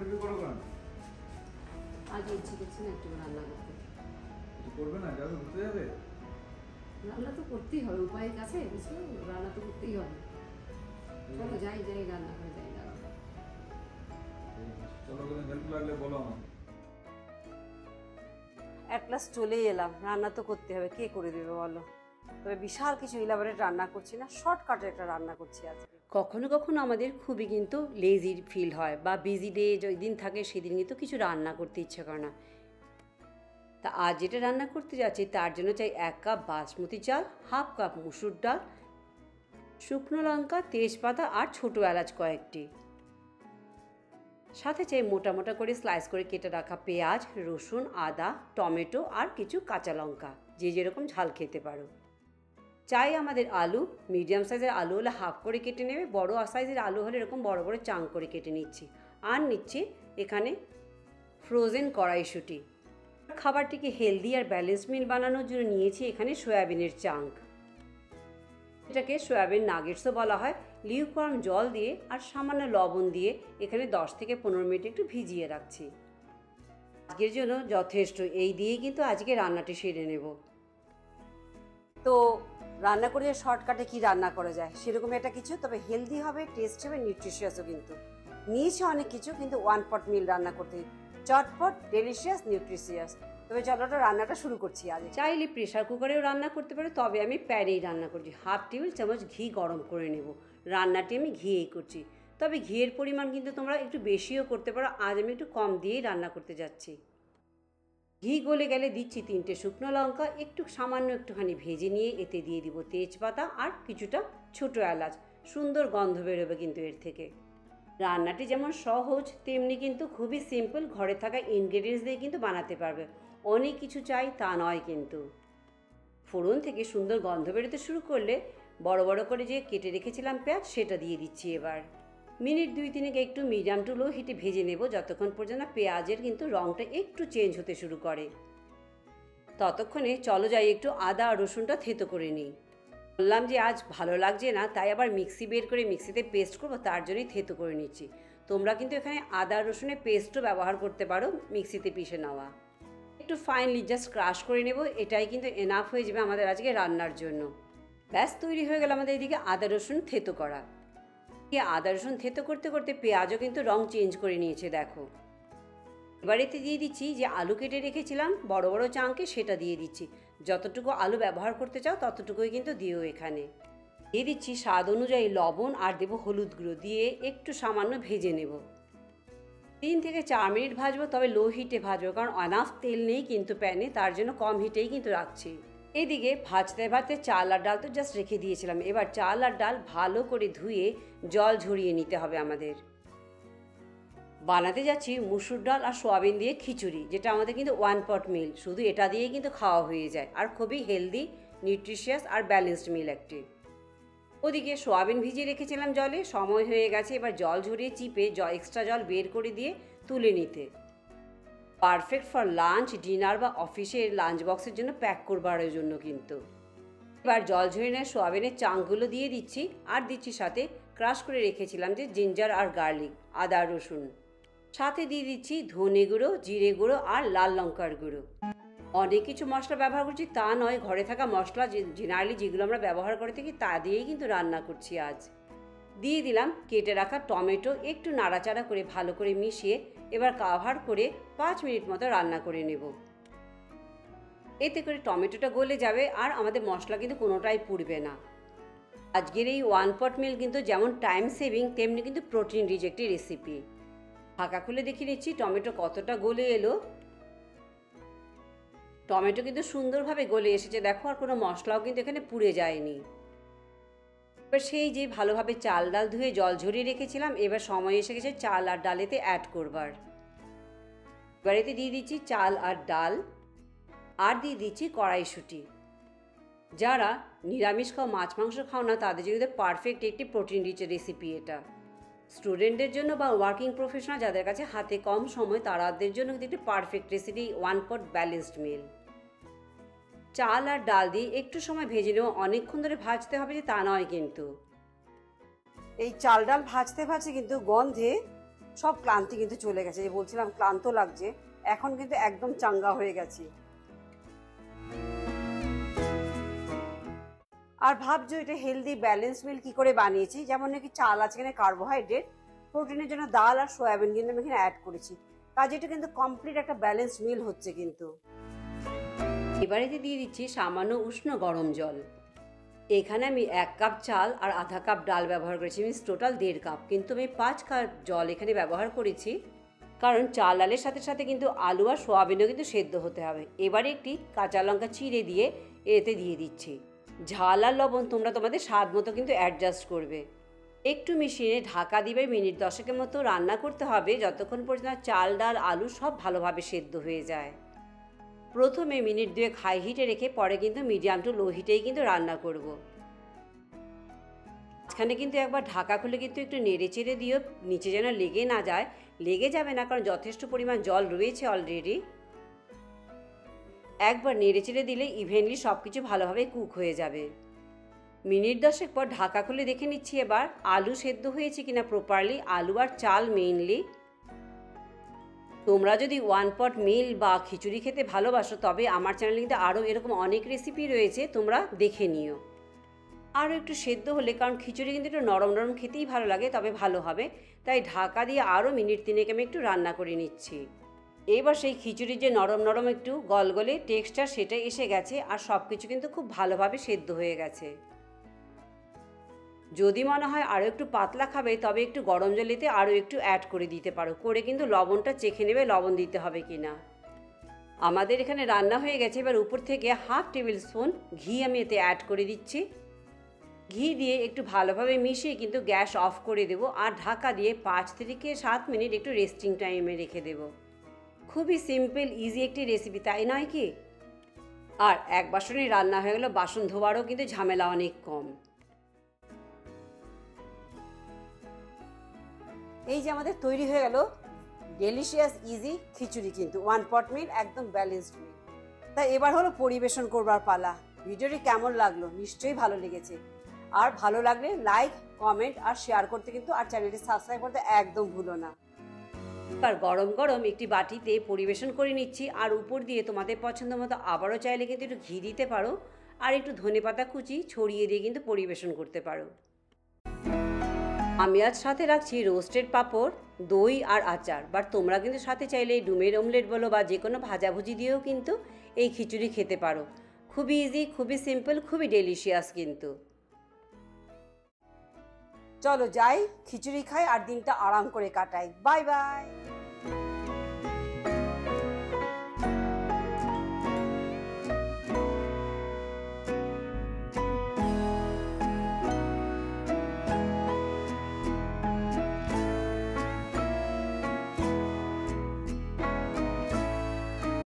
Ready করো কেন? আজ ইচ্ছে করছে না একটু রান্না করতে। কিছু করবে না? যাবে, ঘুরতে যাবে? রান্না তো করতেই হবে, উপায়ের কাছে বুঝলো, রান্না তো করতেই হবে। চলো যাই যাই রান্না করে যাই। চলো, কোনো হেল্প লাগলে বলো আমাকে। এক ক্লাস চলেই এলাম, রান্না তো করতে হবে, কে করে দেবে বলো। তবে বিশাল কিছু ইলাবোরেট রান্না করছি না, শর্টকাটে একটা রান্না করছি আজকে। কখনো কখনো আমাদের খুবই কিন্তু লেজি ফিল হয় বা বিজি ডে যেদিন থাকে সেদিন কিন্তু কিছু রান্না করতে ইচ্ছে করে না। তা আজ যেটা রান্না করতে যাচ্ছি তার জন্য চাই 1 কাপ বাসমতি চাল, হাফ কাপ মুসুর ডাল, শুকনো লঙ্কা, তেজপাতা আর ছোটো এলাচ কয়েকটি। সাথে চাই মোটা মোটা করে স্লাইস করে কেটে রাখা পেঁয়াজ, রসুন, আদা, টমেটো আর কিছু কাঁচা লঙ্কা, যে যেরকম ঝাল খেতে পারো। চাই আমাদের আলু, মিডিয়াম সাইজের আলু হলে হাফ করে কেটে নেবে, বড় সাইজের আলু হলে এরকম বড় বড় চাং করে কেটে নিচ্ছি। আর নিচ্ছি এখানে ফ্রোজেন কড়াইশুঁটি। খাবারটিকে হেলদি আর ব্যালেন্স মিল বানানোর জন্য নিয়েছি এখানে সয়াবিনের চাঙ্ক। এটাকে সয়াবিন নাগেটসও বলা হয়। লিউকওয়ার্ম জল দিয়ে আর সামান্য লবণ দিয়ে এখানে 10 থেকে 15 মিনিট একটু ভিজিয়ে রাখছি। আজকের জন্য যথেষ্ট, এই দিয়েই কিন্তু আজকে রান্নাটি সেরে নেব। তো রান্না করে শর্টকাটে কি রান্না করা যায় সেরকম একটা কিছু, তবে হেলদি হবে, টেস্ট হবে, নিউট্রিশিয়াসও কিন্তু। নিয়েছি অনেক কিছু, কিন্তু 1 পট মিল রান্না করতে, চটপট, ডেলিশিয়াস, নিউট্রিশিয়াস। তবে চলো রান্নাটা শুরু করছি। আজ চাইলে প্রেশার কুকারেও রান্না করতে পারো, তবে আমি প্যানেই রান্না করছি। হাফ টেবিল চামচ ঘি গরম করে নেব। রান্নাটি আমি ঘিয়েই করছি, তবে ঘিয়ের পরিমাণ কিন্তু তোমরা একটু বেশিও করতে পারো। আজ আমি একটু কম দিয়েই রান্না করতে যাচ্ছি। ঘি গলে গেলে দিচ্ছি 3টে শুকনো লঙ্কা, একটু সামান্য একটুখানি ভেজে নিয়ে এতে দিয়ে দিব তেজপাতা আর কিছুটা ছোটো এলাচ। সুন্দর গন্ধ বেরোবে কিন্তু এর থেকে। রান্নাটি যেমন সহজ তেমনি কিন্তু খুবই সিম্পল, ঘরে থাকা ইনগ্রেডিয়েন্টস দিয়ে কিন্তু বানাতে পারবে। অনেক কিছু চাই তা নয় কিন্তু। ফোড়ন থেকে সুন্দর গন্ধ বেরোতে শুরু করলে বড় বড় করে যে কেটে রেখেছিলাম পেঁয়াজ সেটা দিয়ে দিচ্ছি। এবার মিনিট 2-3 একটু মিডিয়াম টু লো হিটে ভেজে নেব, যতক্ষণ পর্যন্ত পেঁয়াজের কিন্তু রঙটা একটু চেঞ্জ হতে শুরু করে। ততক্ষণে চলো যাই একটু আদা আর রসুনটা থেতো করে নিই। বললাম যে আজ ভালো লাগছে না, তাই আবার মিক্সি বের করে মিক্সিতে পেস্ট করবো, তার জন্যই থেতো করে নিচ্ছি। তোমরা কিন্তু এখানে আদা রসুনের পেস্টও ব্যবহার করতে পারো, মিক্সিতে পিষে নেওয়া। একটু ফাইনলি জাস্ট ক্রাশ করে নেব, এটাই কিন্তু এনাফ হয়ে যাবে আমাদের আজকে রান্নার জন্য। ব্যাস তৈরি হয়ে গেল আমাদের এদিকে আদা রসুন থেতো করা। আদা রসুন থেতো করতে করতে পেঁয়াজও কিন্তু রং চেঞ্জ করে নিয়েছে দেখো। এবার এতে দিয়ে দিচ্ছি যে আলু কেটে রেখেছিলাম বড় বড় চাঙ্কে, সেটা দিয়ে দিচ্ছি। যতটুকু আলু ব্যবহার করতে চাও ততটুকুই কিন্তু দিও। এখানে দিয়ে দিচ্ছি স্বাদ অনুযায়ী লবণ আর দেবো হলুদ গুঁড়ো, দিয়ে একটু সামান্য ভেজে নেব। 3 থেকে 4 মিনিট ভাজবো, তবে লো হিটে ভাজবো, কারণ অনাফ তেল নেই কিন্তু প্যানে, তার জন্য কম হিটেই কিন্তু রাখছি। এদিকে ভাজতে ভাজতে চাল আর ডাল তো জাস্ট রেখে দিয়েছিলাম। এবার চাল আর ডাল ভালো করে ধুয়ে জল ঝরিয়ে নিতে হবে আমাদের। বানাতে যাচ্ছি মুসুর ডাল আর সোয়াবিন দিয়ে খিচুড়ি, যেটা আমাদের কিন্তু 1 পট মিল। শুধু এটা দিয়েই কিন্তু খাওয়া হয়ে যায়, আর খুবই হেলদি, নিউট্রিশিয়াস আর ব্যালেন্সড মিল একটি। ওদিকে সোয়াবিন ভিজিয়ে রেখেছিলাম জলে, সময় হয়ে গেছে এবার জল ঝরিয়ে চিপে এক্সট্রা জল বের করে দিয়ে তুলে নিতে। পারফেক্ট ফর লাঞ্চ, ডিনার বা অফিসের লাঞ্চ বক্সের জন্য প্যাক করবার জন্য কিন্তু। এবার জল ঝরিয়ে নেওয়া সোয়াবিনের চাংগুলো দিয়ে দিচ্ছি, আর দিচ্ছি সাথে ক্রাশ করে রেখেছিলাম যে জিঞ্জার আর গার্লিক, আদা রসুন। সাথে দিয়ে দিচ্ছি ধনে গুঁড়ো, জিরে গুঁড়ো আর লাল লঙ্কার গুঁড়ো। অনেক কিছু মশলা ব্যবহার করছি তা নয়, ঘরে থাকা মশলা জেনারেলি যেগুলো আমরা ব্যবহার করে থাকি তা দিয়েই কিন্তু রান্না করছি আজ। দিয়ে দিলাম কেটে রাখা টমেটো, একটু নাড়াচাড়া করে ভালো করে মিশিয়ে এবার কাভার করে 5 মিনিট মতো রান্না করে নেব। এতে করে টমেটোটা গলে যাবে আর আমাদের মশলা কিন্তু কোনোটাই পুড়বে না। আজকের এই 1 পট মিল কিন্তু যেমন টাইম সেভিং তেমনি কিন্তু প্রোটিন রিচ একটি রেসিপি। ঢাকা খুলে দেখিয়ে নিচ্ছি টমেটো কতটা গলে এলো। টমেটো কিন্তু সুন্দরভাবে গলে এসেছে দেখো, আর কোনো মশলাও কিন্তু এখানে পুড়ে যায়নি। এবার সেই যে ভালোভাবে চাল ডাল ধুয়ে জল ঝরিয়ে রেখেছিলাম, এবার সময় এসে গেছে চাল আর ডালেতে অ্যাড করবার। এবার এতে দিয়ে দিচ্ছি চাল আর ডাল, আর দিয়ে দিচ্ছি কড়াইশুঁটি। যারা নিরামিষ খাও, মাছ মাংস খাও না, তাদের জন্য পারফেক্ট একটি প্রোটিন রিচ রেসিপি এটা। স্টুডেন্টদের জন্য বা ওয়ার্কিং প্রফেশনাল যাদের কাছে হাতে কম সময়, তাদের জন্য কিন্তু একটি পারফেক্ট রেসিপি 1 পট ব্যালেন্সড মিল। চাল আর ডাল দিয়ে একটু সময় ভেজে নেব, অনেকক্ষণ ধরে ভাজতে হবে যে তা নয় কিন্তু। এই চাল ডাল ভাজতে ভাজতে কিন্তু গন্ধে সব ক্লান্তি কিন্তু চলে গেছে, যে বলছিলাম ক্লান্ত লাগছে, এখন কিন্তু একদম চাঙ্গা হয়ে গেছি। আর ভাবছো এটা হেলদি ব্যালেন্স মিল কি করে বানিয়েছি, যেমন নাকি চাল আছে, এখানে কার্বোহাইড্রেট, প্রোটিনের জন্য ডাল আর সয়াবিন কিন্তু আমি এখানে অ্যাড করেছি, কাজে এটা কিন্তু কমপ্লিট একটা ব্যালেন্স মিল হচ্ছে। কিন্তু এবারেতে দিয়ে দিচ্ছি সামান্য উষ্ণ গরম জল। এখানে আমি 1 কাপ চাল আর আধা কাপ ডাল ব্যবহার করেছি, মিনস টোটাল 1.5 কাপ, কিন্তু আমি 5 কাপ জল এখানে ব্যবহার করেছি, কারণ চাল ডালের সাথে সাথে কিন্তু আলু আর সোয়াবিনও কিন্তু সেদ্ধ হতে হবে। এবারে একটি কাঁচা লঙ্কা চিড়ে দিয়ে এতে দিয়ে দিচ্ছি। ঝাল আর লবণ তোমরা তোমাদের স্বাদ মতো কিন্তু অ্যাডজাস্ট করবে। একটু মিশিয়ে ঢাকা দিয়ে মিনিট 10 মতো রান্না করতে হবে, যতক্ষণ পর্যন্ত চাল ডাল আলু সব ভালোভাবে সেদ্ধ হয়ে যায়। প্রথমে মিনিট 2 হাই হিটে রেখে পরে কিন্তু মিডিয়াম টু লো হিটেই কিন্তু রান্না করব। মাঝখানে কিন্তু একবার ঢাকা খুলে কিন্তু একটু নেড়ে চেড়ে দিও, নিচে যেন লেগে না যায়। লেগে যাবে না, কারণ যথেষ্ট পরিমাণ জল রয়েছে অলরেডি। একবার নেড়ে চেড়ে দিলে ইভেনলি সব কিছু ভালোভাবে কুক হয়ে যাবে। মিনিট 10 পর ঢাকা খুলে দেখে নিচ্ছি এবার আলু সেদ্ধ হয়েছে কিনা প্রপারলি, আলু আর চাল মেইনলি। তোমরা যদি 1 পট মিল বা খিচুড়ি খেতে ভালোবাসো, তবে আমার চ্যানেলে কিন্তু আরও এরকম অনেক রেসিপি রয়েছে, তোমরা দেখে নিও। আরও একটু সেদ্ধ হলে, কারণ খিচুড়ি কিন্তু একটু নরম নরম খেতেই ভালো লাগে, তবে ভালো হবে, তাই ঢাকা দিয়ে আরও মিনিট 3 আমি একটু রান্না করে নিচ্ছি। এবার সেই খিচুড়ির যে নরম নরম একটু গলগলে টেক্সচার, সেটা এসে গেছে আর সব কিছু কিন্তু খুব ভালোভাবে সেদ্ধ হয়ে গেছে। যদি মনে হয় আরও একটু পাতলা খাবে, তবে একটু গরম জলেতে আরও একটু অ্যাড করে দিতে পারো, করে কিন্তু লবণটা চেখে নেবে লবণ দিতে হবে কি না। আমাদের এখানে রান্না হয়ে গেছে। এবার উপর থেকে 1/2 টেবিল স্পুন ঘি আমি এতে অ্যাড করে দিচ্ছি। ঘি দিয়ে একটু ভালোভাবে মিশিয়ে কিন্তু গ্যাস অফ করে দেবো আর ঢাকা দিয়ে 5 থেকে 7 মিনিট একটু রেস্টিং টাইমে রেখে দেবো। খুবই সিম্পল ইজি একটি রেসিপি, তাই নয় কি? আর এক বাসনে রান্না হয়ে গেল, বাসন ধোয়ারও কিন্তু ঝামেলা অনেক কম। এই যে আমাদের তৈরি হয়ে গেল ডেলিশিয়াস ইজি খিচুড়ি, কিন্তু 1 পট মিল, একদম ব্যালেন্সড মিল। তাই এবার হলো পরিবেশন করবার পালা। ভিডিওটি কেমন লাগলো? নিশ্চয়ই ভালো লেগেছে। আর ভালো লাগলে লাইক, কমেন্ট আর শেয়ার করতে কিন্তু, আর চ্যানেলটি সাবস্ক্রাইব করতে একদম ভুলো না। এবার গরম গরম একটি বাটিতে পরিবেশন করে নিচ্ছি, আর উপর দিয়ে তোমাদের পছন্দ মতো আবারও চাইলে কিন্তু একটু ঘি দিতে পারো, আর একটু ধনেপাতা কুচি ছড়িয়ে দিয়ে কিন্তু পরিবেশন করতে পারো। আমি আজ সাথে রাখছি রোস্টেড পাঁপড়, দই আর আচার, বাট তোমরা কিন্তু সাথে চাইলে ডিমের অমলেট বলো বা যে কোনো ভাজাভুজি দিয়েও কিন্তু এই খিচুড়ি খেতে পারো। খুবই ইজি, খুবই সিম্পল, খুবই ডেলিশিয়াস কিন্তু। চলো যাই, খিচুড়ি খাই আর দিনটা আরাম করে কাটাই। Bye bye.